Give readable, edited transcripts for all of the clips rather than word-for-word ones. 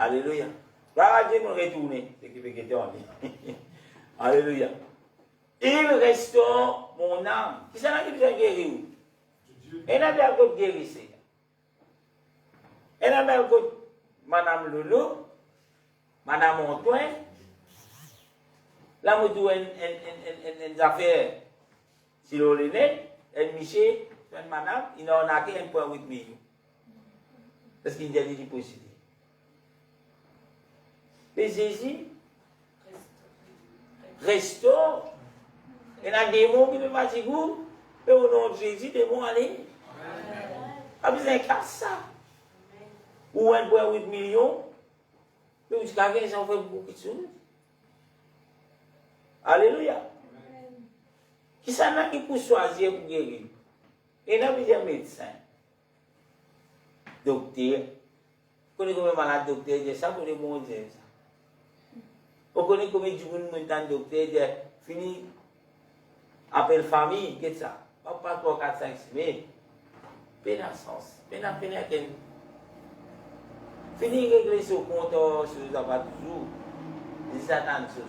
Alléluia. Là, Dieu me retourne. C'est qui fait que en ligne. Alléluia. Il restaure mon âme. Qui c'est qui besoin de guérir? Et n'a pas de guérir. Et n'a pas de Madame Loulou, Madame Antoine, là, je dois une affaire. Si l'on est, elle Michel, une madame, il a un 1,8 million. Parce qu'il y a des possibilités. Mais Jésus restaure. Il y a des démons qui peuvent partir vous, mais au nom de Jésus, des démons aller. Pas besoin de ça. Ou 1,8 million, mais jusqu'à 15 ans, on fait beaucoup de choses. Alléluia. Qui s'en a qui pour choisir pour guérir? Il y a plusieurs médecins. Docteur. Vous connaissez combien de malades docteur disent ça, vous connaissez bon dire ça. Vous connaissez combien de gens docteur disent fini, appelle famille, qu'est-ce ça? Pas 3, 4, 5, 6 000. Pénascence. Pénascence. Fini régler ce compte sur le travail toujours. Des attentes sur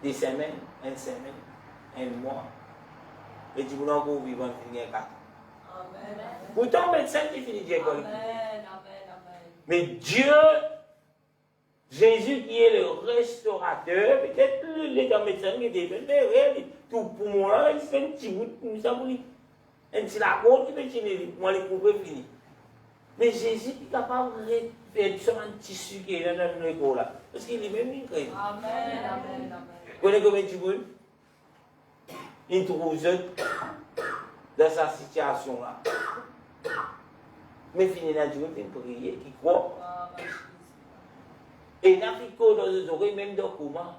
des semaines, une semaine, un mois. Et tu voulais encore vivre en finir 4. Amen. Pourtant, médecin qui finit d'école. Amen. Mais Dieu, Jésus qui est le restaurateur, peut-être les médecins qui étaient venus, tout pour moi, il fait un petit bout de ça pour lui. Un petit lacon qui peut finir, moi les couper fini. Mais Jésus est capable de faire sur un tissu qui est dans le corps là. Parce qu'il est même une crème. Amen. Vous connaissez combien de monde? Il trouve dans sa situation là. Mais finit la Dieu, il prier, qui croit. Et il n'a fait quoi dans les oreilles, même dans le coma.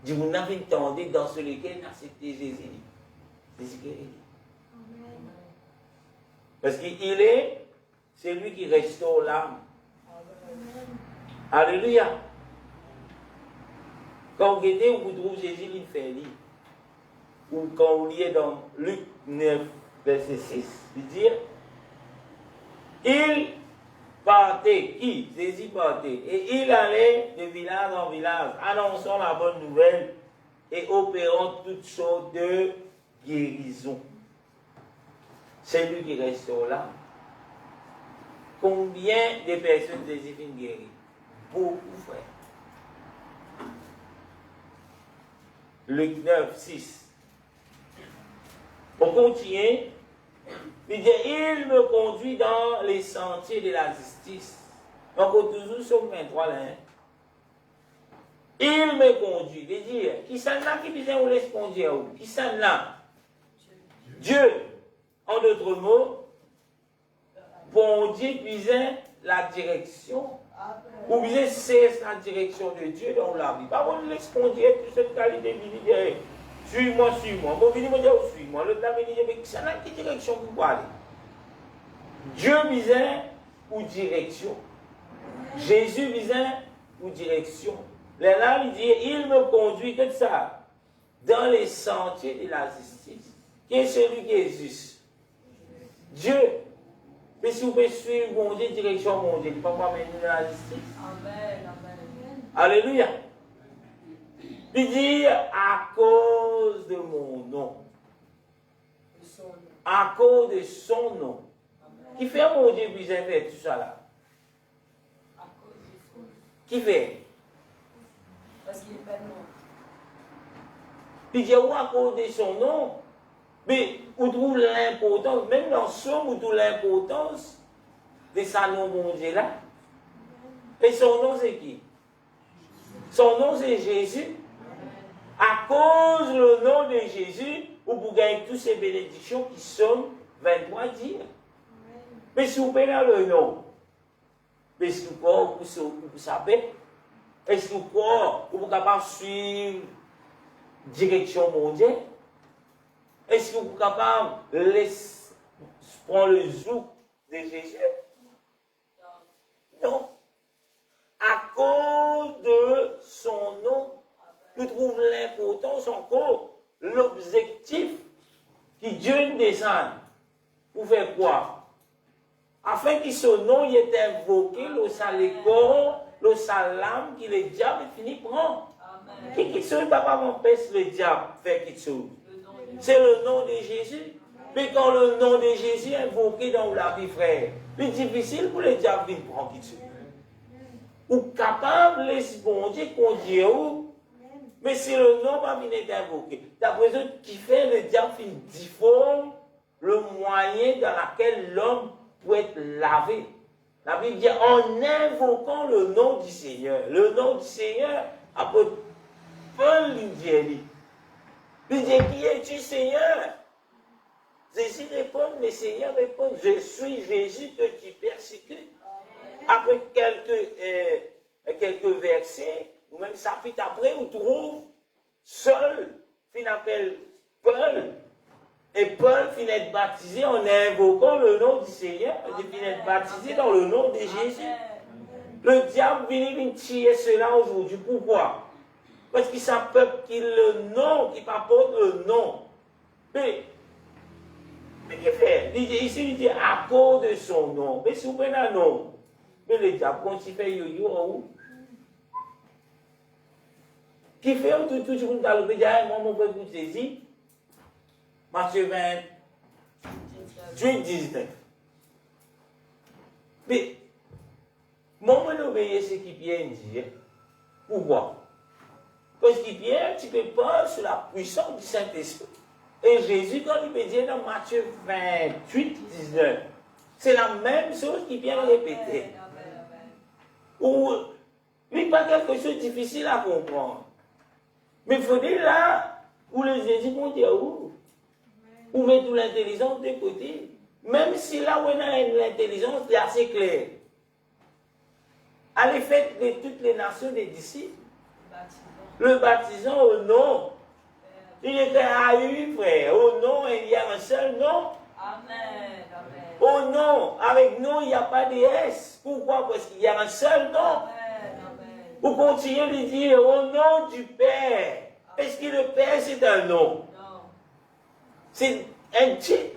Dieu n'a fait tendre dans ce lequel il a accepté Jésus. C'est ce qu'il dit. Parce qu'il est, c'est lui qui restaure l'âme. Alléluia. Quand vous regardez, vous trouvez Jésus, il fait lire. Ou quand vous lisez dans Luc 9, verset 6, il dit, il partait, qui? Jésus partait, et il allait de village en village, annonçant la bonne nouvelle et opérant toutes sortes de guérisons. C'est lui qui restaure là. Combien de personnes Jésus vient guérir? Beaucoup, frère. Luc 9, 6. On continue. Il dit, il me conduit dans les sentiers de la justice. Donc, on toujours sur 23 là. Il me conduit. Il dit, qui s'en a qui vient ou laisse conduire? Qui s'en a? Dieu. En d'autres mots, pour Dieu puiser la direction, ou bien c'est la direction de Dieu dans la vie. Par contre, laisse conduire toute cette qualité de vie. Suis-moi. Mon vini me dit, suis-moi. L'autre là me dit, mais ça n'a quelle direction pour aller? Dieu visait ou direction. Jésus visait ou direction. Là, il dit, il me conduit comme ça, dans les sentiers de la justice. Qui est celui qui est juste? Dieu. Mais si vous pouvez suivre mon Dieu, direction mon Dieu, il ne peut pas mener dans la justice. Amen. Alléluia. Il dit, à cause de mon nom. À cause de son nom. Amen. Qui fait mon Dieu puis j'ai fait tout ça là? À cause de son nom. Qui fait? Parce qu'il n'est pas de nom. Il dit, à cause de son nom. Mais on trouve l'importance, même dans Somme, on trouve l'importance de sa nom mon Dieu là. Et son nom c'est qui? Son nom c'est Jésus. À cause du nom de Jésus, vous pouvez gagner toutes ces bénédictions qui sont 23 dire. Mais si vous prenez le nom, est-ce que vous savez? Est-ce que vous êtes capable de suivre la direction mondiale? Est-ce que vous êtes capable de prendre le zouk de Jésus? Non. À cause de son nom, nous trouvons l'importance encore, l'objectif qui Dieu descend. Pour faire quoi? À afin que son nom y ait invoqué, le salécor, le salam, qui le diable finit prend. Qui quitte ce papa m'empêche le diable faire quelque chose. C'est le nom de Jésus. Mais quand le nom de Jésus est invoqué dans la vie, frère, c'est difficile pour le diable de prendre quelque chose. Ou capable de bon Dieu qu'on dit où, mais si le nom va venir invoqué. D'après ce qui fait le diable finit difforme le moyen dans lequel l'homme peut être lavé. La Bible dit en invoquant le nom du Seigneur. Le nom du Seigneur, après Paul lui dit, qui es-tu Seigneur? Jésus répond, le Seigneur répond, je suis Jésus que tu persécutes. Après quelques versets, ou même chapitre après, on trouve seul, qui appelle Paul. Et Paul finit d'être baptisé en invoquant le nom du Seigneur. Il finit d'être baptisé dans le nom de Jésus. Le diable vient tirer cela aujourd'hui. Pourquoi? Parce qu'il s'appelle qu'il le nom, qu'il apporte le nom. Mais qu'est-ce qu'il fait? Il dit ici, il dit à cause de son nom. Mais si vous prenez un nom, mais le diable, quand il fait yo-yo en haut, qui fait tout le monde dans le pédiatre, moi, mon frère, vous saisissez. Matthieu 28, 19. Mais, moi, je obéis ce qui vient dire. Pourquoi? Parce qu'il vient un petit peu pas sur la puissance du Saint-Esprit. Et Jésus, quand il me dit dans Matthieu 28, 19, c'est la même chose qu'il vient répéter. Ou, il pas quelque chose de difficile à comprendre. Mais il faut dire là, où les Jésus vont dire où? Ou mettre toute l'intelligence de côté. Même si là où on a l'intelligence, c'est assez clair. Allez faire de toutes les nations des disciples. Le baptisant au nom. Il était à une, frère. Au nom, il y a un seul nom. Amen. Au nom, avec nom, il n'y a pas de S. Pourquoi? Parce qu'il y a un seul nom. Vous continuez de dire au nom du Père. Est-ce que le Père, c'est un nom? C'est un titre.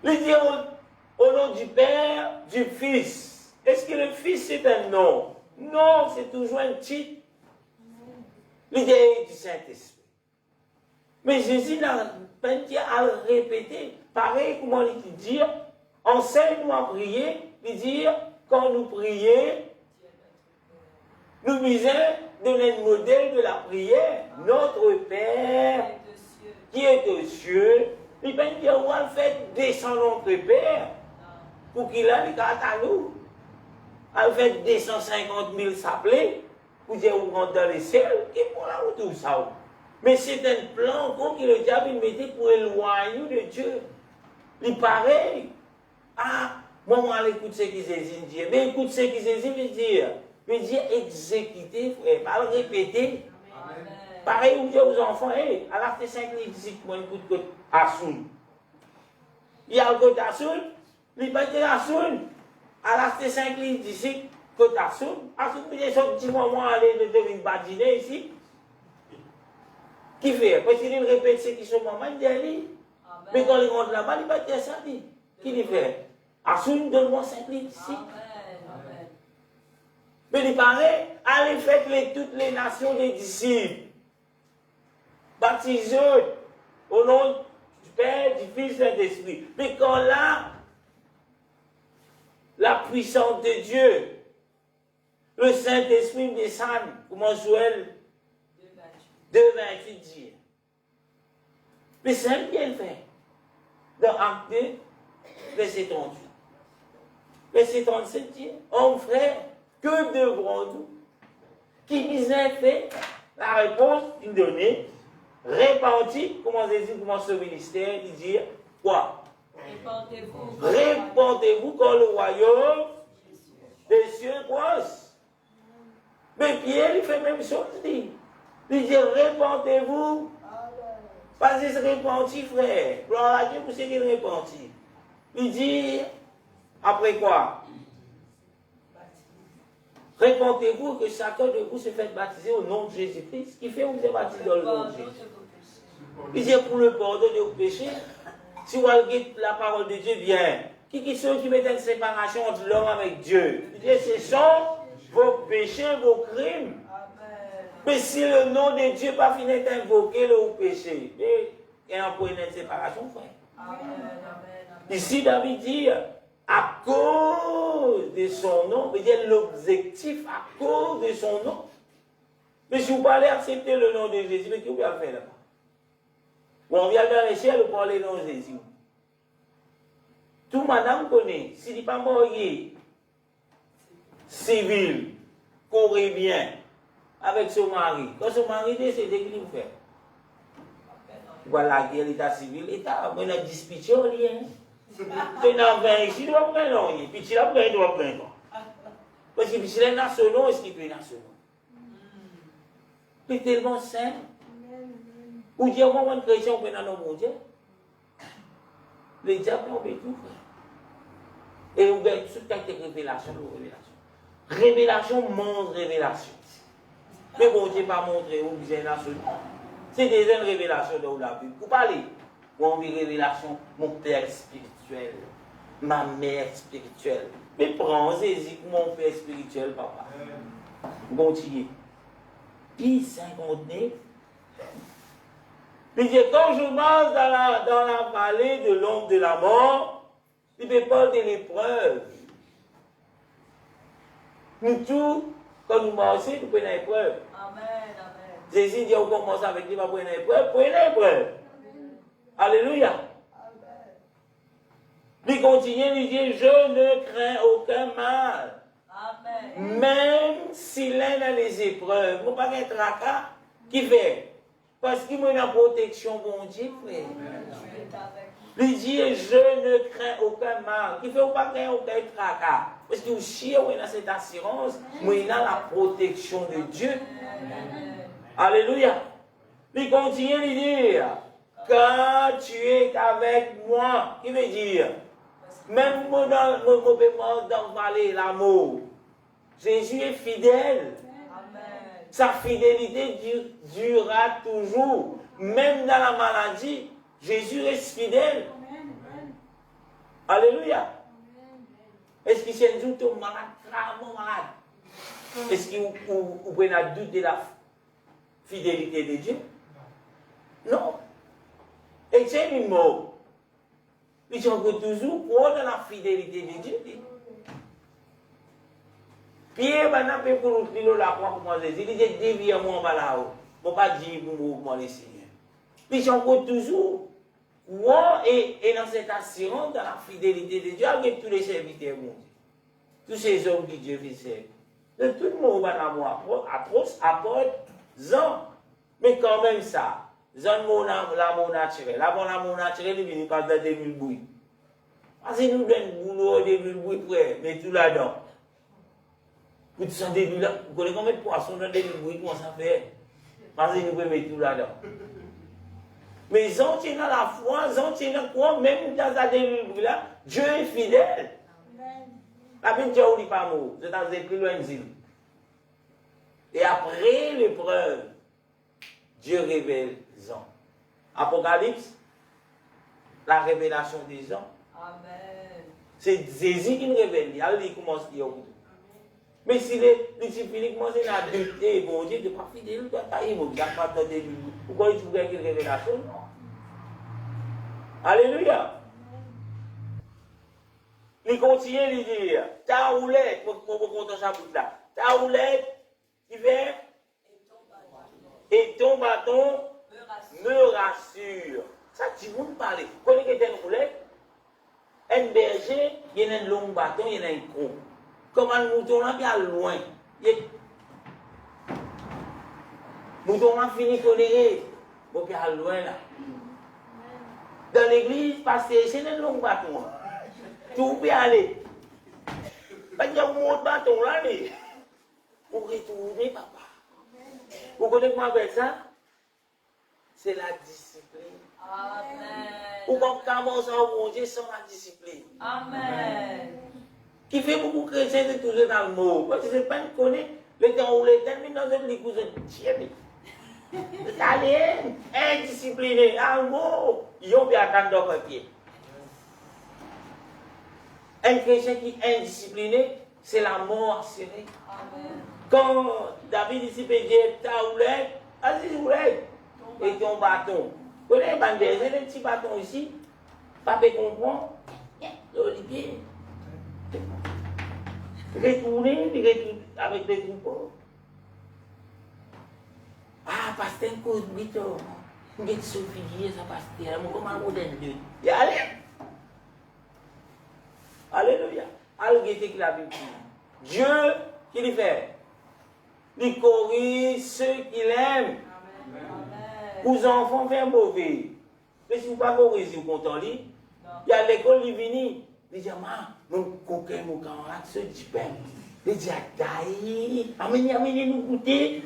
Il dit au nom du Père, du Fils. Est-ce que le Fils, c'est un nom? Non, c'est toujours un titre. L'idée du Saint-Esprit. Mais Jésus n'a pas dit à le répéter. Pareil, comment il dit, enseigne-nous à prier. Il dit, quand nous prions, nous misons donner le modèle de la prière. Notre Père, qui est aux cieux, il peut dire, on va faire descendre notre Père, pour qu'il a les cartes à nous. On va faire 250 000 s'appeler, pour dire, on rentre dans les ciels, et pour là, on tout ça. Mais c'est un plan que le diable mettait pour éloigner de Dieu. Il paraît, moi, on écoute ce qu'ils dit. Mais écoute ce qu'ils veut dire. Veut dire exécuter, frère, pas le répéter. Amen. Pareil, vous dites aux enfants, hey, à l'article 5, il dit, moi, écoute, côte Assoun. Il y a le côte Assoun, il va dire Assoun. À l'article 5, il dit, côte Assoun. Assoun, il dit, dis-moi, aller de une badiner ici. Qui fait? Parce qu'il répète ce qui sont maman, il dit, mais quand il rentre là-bas, il va dire ça, dit. Qui lui fait? Assoun, donne-moi 5 litres ici. Amen. Mais il paraît, allez faire toutes les nations des disciples. Baptisez au nom du Père, du Fils et de l'Esprit. Mais quand là, la puissance de Dieu, le Saint-Esprit descend, comment Joël 2,28 dit. Mais c'est un bien fait. Dans Acte 2, verset 38. Verset 37 dit, homme frère, que devrons-nous? Qui disait fait la réponse d'une donnée, répandue, comment Jésus commence le ministère, il dit quoi? Répandez-vous quand le royaume des cieux proche. Mais Pierre, il fait la même chose, il dit répandez-vous. Pas de répandu, frère. Gloire à Dieu pour ce qu'il répandit. Il dit, après quoi? Répondez-vous que chacun de vous se fait baptiser au nom de Jésus-Christ. Ce qui fait que vous êtes baptisé dans le nom de Jésus. Il dit pour le pardon de vos péchés. Si vous avez la parole de Dieu, bien. Qui sont qui mettent une séparation entre l'homme avec Dieu. Il dit, ce sont vos péchés, vos crimes. Mais si le nom de Dieu pas fini d'être invoqué, le péché, il y a une séparation, frère. Ici, David dit, à cause de son nom, il dit l'objectif à cause de son nom. Mais si vous parlez accepter le nom de Jésus, mais qui vous va faire là-bas? Ou on vient dans les ciels pour parler le nom de Jésus. Tout madame connaît, s'il n'est pas marié, civil, courait bien, avec son mari. Quand son mari décède, qu'est-ce qu'il fait? Voilà, l'état civil, l'état, on a disputé au lien. C'est dans 20 ici, il doit prendre, puis il doit prendre. Parce que si les nationaux, est-ce qu'il peut nationaux? C'est tellement simple. Ou dire, comment une chrétien peut dans le monde? Les diables ont fait tout. Et on gagne toute la révélation, révélation montre révélation. Mais bon Dieu pas montré où vous êtes national. C'est déjà une révélation de la Bible. Vous parlez, on vit révélation, mon père spirituel, ma mère spirituelle. Mais prends-y mon père spirituel, papa. Bon Dieu. Puis 59. Il dit, quand je marche dans la vallée de l'ombre de la mort, il me parle de l'épreuve. Nous tous, quand nous marchons, nous prenons l'épreuve. Amen, amen. Jésus dit, on commence avec lui, on prend l'épreuve, prenez l'épreuve. Alléluia. Amen. Il continue, il dit, je ne crains aucun mal. Amen. Même s'il est dans les épreuves, il ne faut pas être tracas. Qui fait? Parce qu'il y a une protection, bon Dieu, frère. Il dit, je ne crains aucun mal. Qui fait pas craindre aucun tracas. Parce que vous chiez dans cette assurance, mais il a la protection de Dieu. Alléluia. Il continue de dire, quand tu es avec moi, qui veut dire, même dans le vallée, l'amour, Jésus est fidèle. Sa fidélité durera toujours. Même dans la maladie, Jésus reste fidèle. Alléluia. Est-ce qu'il s'est dit tout malade, gravement malade? Est-ce que vous pouvez douter de la fidélité de Dieu? Non. Et c'est une mort. Ils sont toujours pour dans la fidélité de Dieu. Pierre, maintenant, pour nous dire la croix pour moi, il dit, déviez-moi là-haut. Je ne vais pas dire pour moi, les Seigneurs. Ils sont toujours. Et dans cette assurance, dans la fidélité de Dieu, avec tous les serviteurs, mon Dieu. Tous ces hommes qui Dieu fait servir. De tout le monde, approche, apporte, Jean. Mais quand même ça, Jean, l'amour naturel. L'amour naturel, il vient pas de 2000 bouilles. Parce que nous donnons boulot, 2000 bouilles près, mais tout là-dedans. Vous sentez là, vous connaissez combien de poissons dans 2000 bouilles, comment ça fait? Parce que nous pouvons mettre tout là-dedans. Mais ils ont tenu la foi, ils ont tenu la foi, même dans la délivrance là, Dieu est fidèle. La Bible dit, on dit pas mot, c'est dans plus loin de Et après l'épreuve, Dieu révèle Jean. Apocalypse, la révélation des gens. Amen. C'est Jésus qui nous révèle. Il commence à dire. Mais si les disciples commencent à douter, bon Dieu, tu n'es pas fidèle, tu n'as pas de pourquoi tu veux une révélation? Non. Alléluia. Il continue à dire, ta roulette, pour qu'on ça là, ta roulette, qui vient, et ton bâton me rassure. Ça, tu veux me parler. Vous connaissez une roulette? Un berger, il y a un long bâton, il y a un gros. Comme un mouton là, bien loin. Le mouton là finit tolérer. Bon, bien loin là. Dans l'église, parce que c'est un long bâton. Tout peut aller. Parce qu'il y a un mot de bâton là. Pour retourner, papa. Vous connaissez comment avec ça? C'est la discipline. Amen. Ou quand commence à manger sans la discipline. Amen. Qui fait beaucoup de chrétiens de toujours dans le mot. Parce que ce n'est pas une connaître. Les gens où les terminent dans une ligue, vous êtes tièdes. Italien, indiscipliné, en mot, ils ont bien attendre dans le pied. Un chrétien qui est indiscipliné, c'est la mort assurée. Quand David ici peut dire, ta oulette, vas-y oulette, et ton bâton. Vous connaissez les bandes, j'ai des petits bâtons ici, papa comprend, l'olivier. Retourner, puis retourner avec des troupeaux. Ah, pasteur, une cause de bito. Je suis Sophie, ça pasteur, je comment vous donne Dieu. Et allez. Alléluia. Allez, que la Bible. Dieu, qui lui fait? Il corrige ceux qui l'aiment. Vos enfants font mauvais. Mais si vous ne pas corriger, vous content lui. Il y a l'école, il vient. Il dit, mon coquin, mon camarade, ce dit, il dit, taille, amenez nous goûter.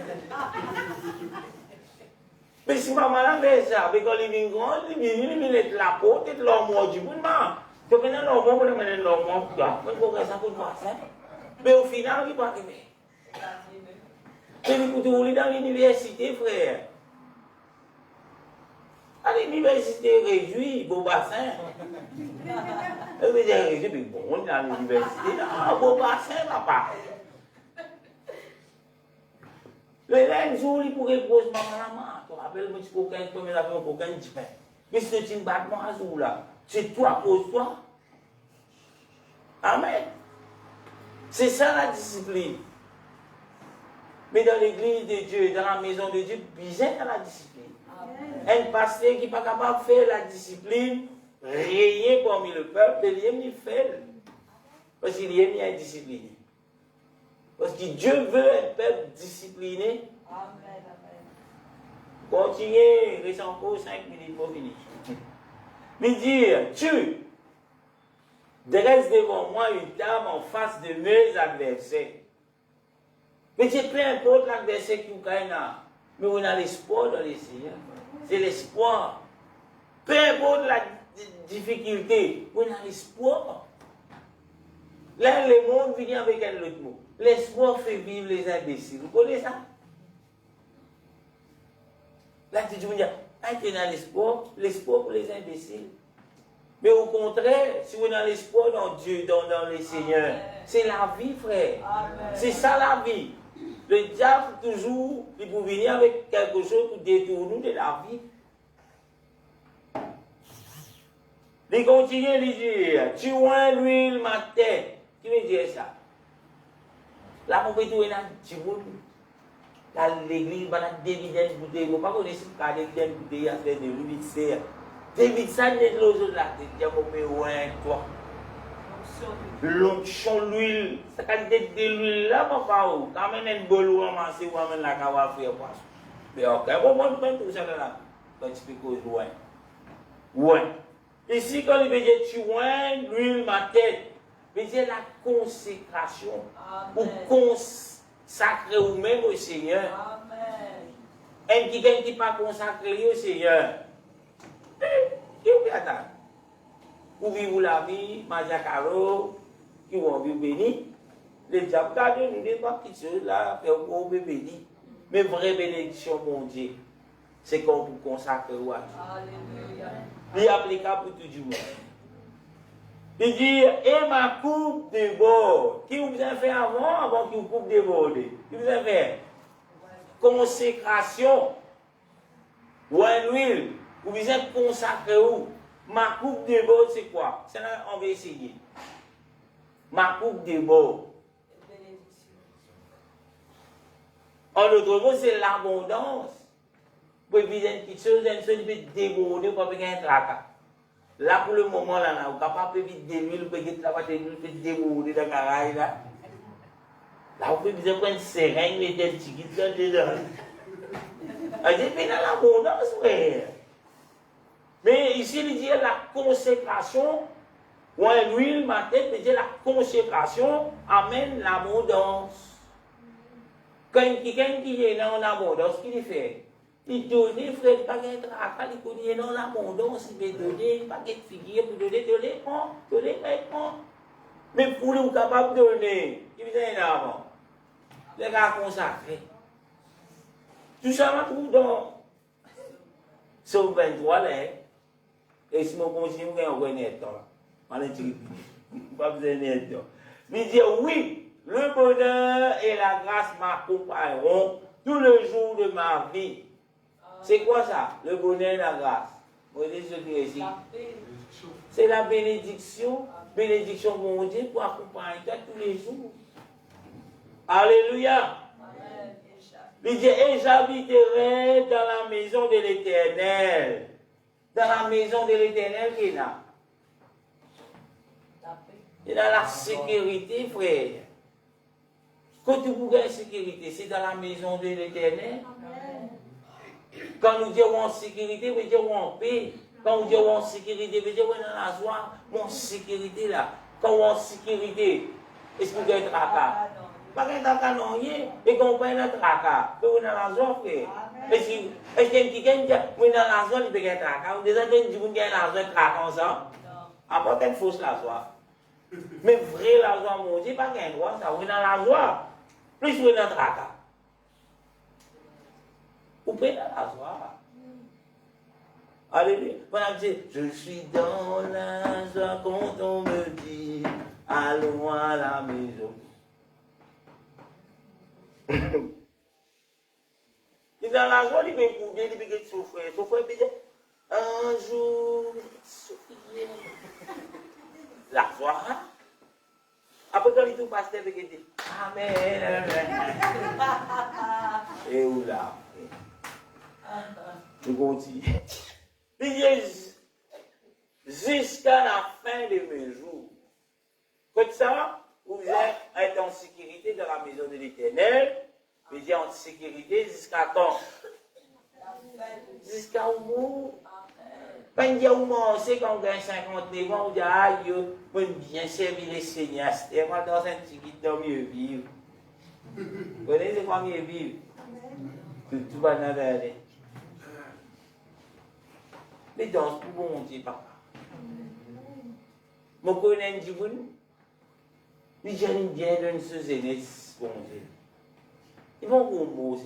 Mais si maman l'a fait ça, mais quand il vient grand, il vient la peau, il l'homme du bout de main. Tu peux mener l'homme, pour mener l'homme, pour faire ça pour moi, ça. Mais au final, il va arriver. Et écoutez, vous êtes dans l'université, frère. À l'université, réjouis, beau bassin. Je veux dire, réjouis, bon, on est dans l'université, beau bassin, papa. Le même jour, il pourrait poser maman. Tu te rappelles, moi, tu peux qu'un peu, mais la femme, aucun petit pain. Mais si tu ne bats pas à jour là, c'est toi, pose-toi. Amen. C'est ça la discipline. Mais dans l'église de Dieu, dans la maison de Dieu, bizarre dans la discipline. Un pasteur qui n'est pas capable de faire la discipline, rien parmi le peuple, il n'y fait. Parce qu'il y a indiscipliné. Parce que Dieu veut un peuple discipliné. Amen. Continuez, il reste encore 5 minutes pour finir. Mais dire, tu dresses devant moi une table en face de mes adversaires. Mais c'est peu importe l'adversaire qui vous gagne, mais on a l'espoir dans les Seigneurs. C'est l'espoir. Peu importe la difficulté, on a l'espoir. Là, le monde vient avec un autre mot. L'espoir fait vivre les imbéciles. Vous connaissez ça? Là, tu dis, tu as l'espoir pour les imbéciles. Mais au contraire, si on a l'espoir dans Dieu, dans les Seigneurs, c'est la vie, frère. C'est ça la vie. Le diable, toujours, il peut venir avec quelque chose pour détourner de la vie. Il continue à dire, tu oins l'huile ma tête. Qui veut dire ça? Là, on peut tout là, tu vois, dans l'église, on a des dividendes bouteilles. On ne peut pas connaître ce des dividendes bouteilles à faire de l'huile. David, ça n'est pas l'autre là. Tu dis, ouais, toi. L'onction, l'huile, ça quantité de l'huile là, papa, quand même un bol ou ramasser ou amène la cava faire quoi. Mais ok, bon, moi, je tout ça là. Quand tu peux cause loin. Ouais. Ici, quand il veut dire, tu oins l'huile ma tête. Mais c'est la consécration. Ou consacrer vous-même au Seigneur. Amen. Et quelqu'un qui n'est pas consacré au Seigneur. Qui vous attend? Vous vivez la vie, manger caro, qui vont vivre béni. Les diables, nous ne pas petites choses là, faire pour vous béni. Mais vraie bénédiction, mon Dieu, c'est qu'on vous consacre au Alléluia. Il est applicable pour tout le monde. Il dit, et ma coupe déborde. Qui vous a fait avant qu'il vous coupe déborde? Qui vous a fait? Consécration. Ou un huile. Vous êtes consacré où? Ma coupe déborde, c'est quoi? Ça, on va essayer. Ma coupe déborde. En autre mot, c'est l'abondance. Vous pouvez dire une petite chose, une chose qui peut déborder pour faire un tracas. Là, pour le moment, là, vous êtes capable de l'huile, vous pouvez déborder dans la caraïbe. Là, vous pouvez prendre une seringue, mettre un petit guide dedans. C'est dans l'abondance, frère. Mais ici, il dit la consécration, ou l'huile, ma tête, il dit la consécration amène l'abondance. Quand quelqu'un qui est dans l'abondance, qu'est-ce qu'il fait? Il donne, frère, pas de tracas, il connaît dans l'abondance, il veut donner, pas de figure, pour donner, prends. Mais pour nous capable de donner, il veut donner avant. Les gars consacrés. Tout ça, on trouve dans Somme 23, là. Et si mon conseiller, on va gagner temps. On est pas besoin d'aide. Il dit oui, le bonheur et la grâce m'accompagneront tout le jour de ma vie. C'est quoi ça? Le bonheur et la grâce. Vous voyez ce que ici? C'est la bénédiction. Bénédiction mon Dieu pour accompagner toi tous les jours. Alléluia. Il dit, et j'habiterai dans la maison de l'Éternel. Dans la maison de l'Éternel, qui est là. Et dans la sécurité, frère. Quand tu pourrais la sécurité, c'est dans la maison de l'Éternel. Quand nous disons en sécurité, nous disons en paix. Quand nous disons en sécurité, nous disons dans la joie. Mon sécurité là. Quand on est en sécurité, est-ce que vous avez un tracas? Pas un tracas non, et quand on prend un tracas, vous êtes dans la joie, frère. Est-ce que quelqu'un dit, vous êtes dans la joie, il peut être un tracas? Vous déjà dit, vous êtes dans la joie, un tracas ensemble? Après, une fausse la joie. Mais vrai la joie, mon Dieu, pas qu'un droit, ça, vous êtes dans la joie. Plus vous êtes dans le tracas. Vous prenez dans la joie. Alléluia. Voilà, je suis dans la joie quand on me dit, allons à la maison. Il est dans la joie, il peut couper, il peut souffrir. Souffrir, il peut dire, un jour, souffrir. La joie. Après, quand il tout passe, il peut dire, Amen. Et où là? Je continue. Il dit, jusqu'à la fin de mes jours. Comme ça, vous êtes en sécurité dans la maison de l'Éternel. Vous êtes en sécurité jusqu'à quand? Jusqu'à où vous? Quand on dit où on sait quand on gagne 59 ans, on dit aïe, on bien servir les seigneurs. C'est moi dans un petit guide dans mieux vivre. Vous connaissez quoi mieux vivre? Tout va dans la vie. Mais dans ce pour mon Dieu, papa. Je connais un Dieu. J'aime bien d'une sous-aînesse, bon Dieu. Ils vont comprendre.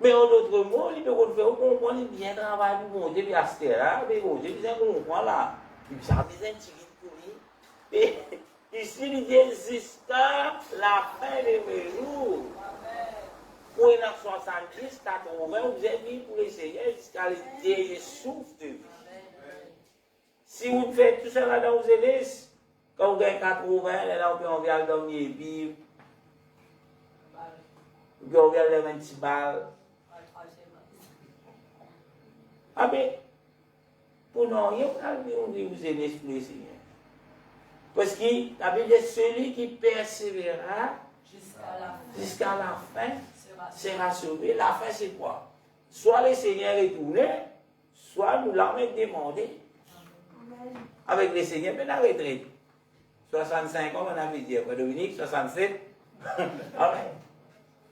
Mais en d'autres mots, ils peuvent faire comprendre bien le travail du bon Dieu, puis à ce là, mais bon Dieu, ils comprennent là. Ils savent un petit guide pour lui. Et ici, il dit jusqu'à la fin de mes jours. Pour une 70, 80, vous avez mis pour les seigneurs jusqu'à les derniers souffles de vie. Si vous faites tout ça là dans vos églises, quand vous avez 80, là on vient dormir Bible. Puis on vient les 26 balles. Ah mais, pour non, il y a pas de vous églises pour les seigneurs. Parce que la Bible dit celui qui persévérera jusqu'à la fin sera sauvé. La fin, c'est quoi? Soit les seigneurs retournés, soit nous l'avons demandé. Avec les seigneurs, mais la retraite. 65 ans, on avait dit, Dominique, 67.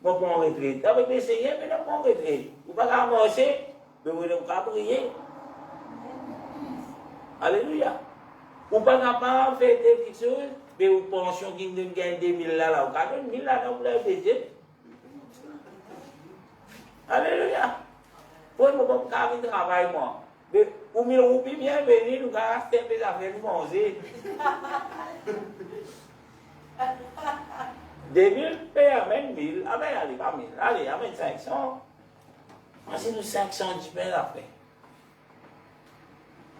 Bon, pour en retraite. Avec les seigneurs, mais non, pour en retraite. Vous ne pouvez pas marcher, mais vous ne pouvez pas prier. Alléluia. Vous ne pouvez pas faire des petites choses, mais vous pensez qu'il nous gagne 2000 là, vous gagnez 1000 là, vous pouvez faire. Alléluia. Pour nous, on va faire travail, moi. Mais pour nous, bienvenue, nous allons faire des affaires, nous manger. 2000, amène 1000, allez, pas 1000, allez, amène 500. Voici nous 500 du pain après.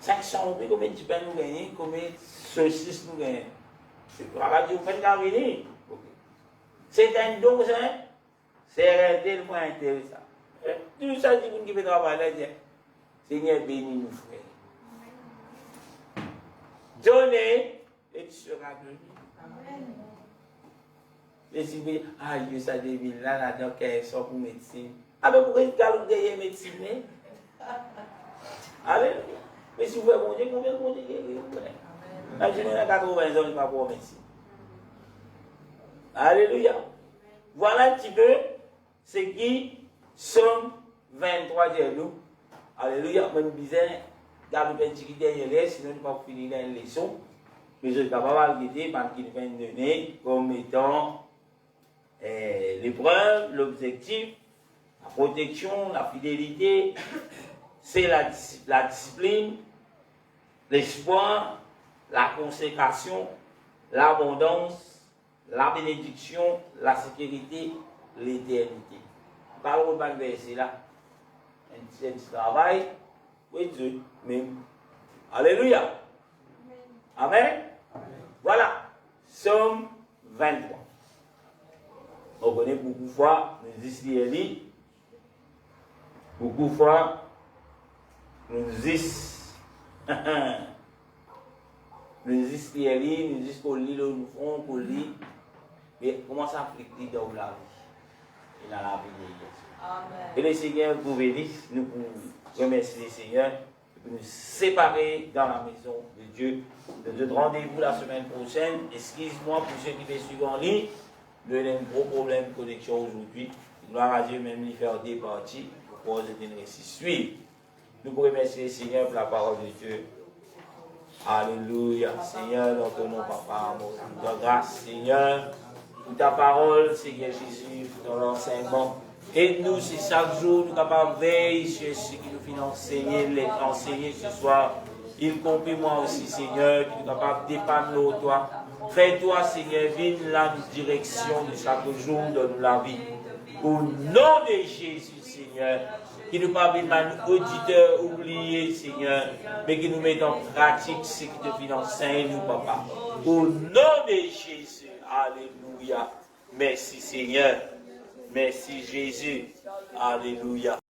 500 roupies, combien de pain nous gagnons, combien de saucisses nous gagnons. C'est pour la radio, vous faites la venir. C'est un don, c'est arrêté le point intéressant. Tout ça, dit qui peut travailler là, Seigneur, bénis nous, frères. Donnez, et tu seras donné. Amen. Et si vous dites, ah, Dieu, ça devine là, donc, qu'elles sont pour médecine. Ah, mais pourquoi ils ont gagné médecine? Alléluia. Mais si vous voulez, bon Dieu, combien de bon Dieu vous voulez? Ah, je n'ai 80 ans, je ne pas pour médecine. Alléluia. Voilà un petit peu ce qui Somme 23 dit nous. Alléluia. Moi, je disais, garde un petit derrière, sinon je ne vais pas finir la leçon. Mais je suis capable de dire, parce qu'il vient de donner comme étant l'épreuve, l'objectif, la protection, la fidélité, c'est la discipline, l'espoir, la consécration, l'abondance, la bénédiction, la sécurité, l'éternité. Parlons de verset là. Un petit travail, oui Dieu, même. Alléluia. Amen. Voilà. Somme 23. On connaît beaucoup de fois, nous disons beaucoup de fois, nous disons, nous disons qu'on lit le fond, qu'on lit, mais comment ça applique dans la vie et dans la vie de Jésus. Et le Seigneur vous bénisse, nous vous remercions le Seigneur, pour nous séparer dans la maison de Dieu. De notre rendez-vous la semaine prochaine. Excuse-moi pour ceux qui me suivent en ligne. Nous avons un gros problème de connexion aujourd'hui. Gloire à Dieu, même lui faire des parties pour pouvoir suivre. Nous vous remercions le Seigneur pour la parole de Dieu. Alléluia. Seigneur, dans ton nom, Papa, nous te grâce, Seigneur, pour ta parole, Seigneur Jésus, pour ton enseignement. Aide-nous si chaque jour nous sommes capables de veiller sur ce qui nous fait enseigner ce soir. Y compris moi aussi, Seigneur, qui est capable de dépanner toi. Fais-toi, Seigneur, vienne la direction de chaque jour de la vie. Au nom de Jésus, Seigneur, qui nous parle de auditeurs oubliés, Seigneur, mais qui nous met en pratique ce qui te enseigne, nous, Papa. Au nom de Jésus, alléluia. Merci, Seigneur. Merci, Jésus. Alléluia.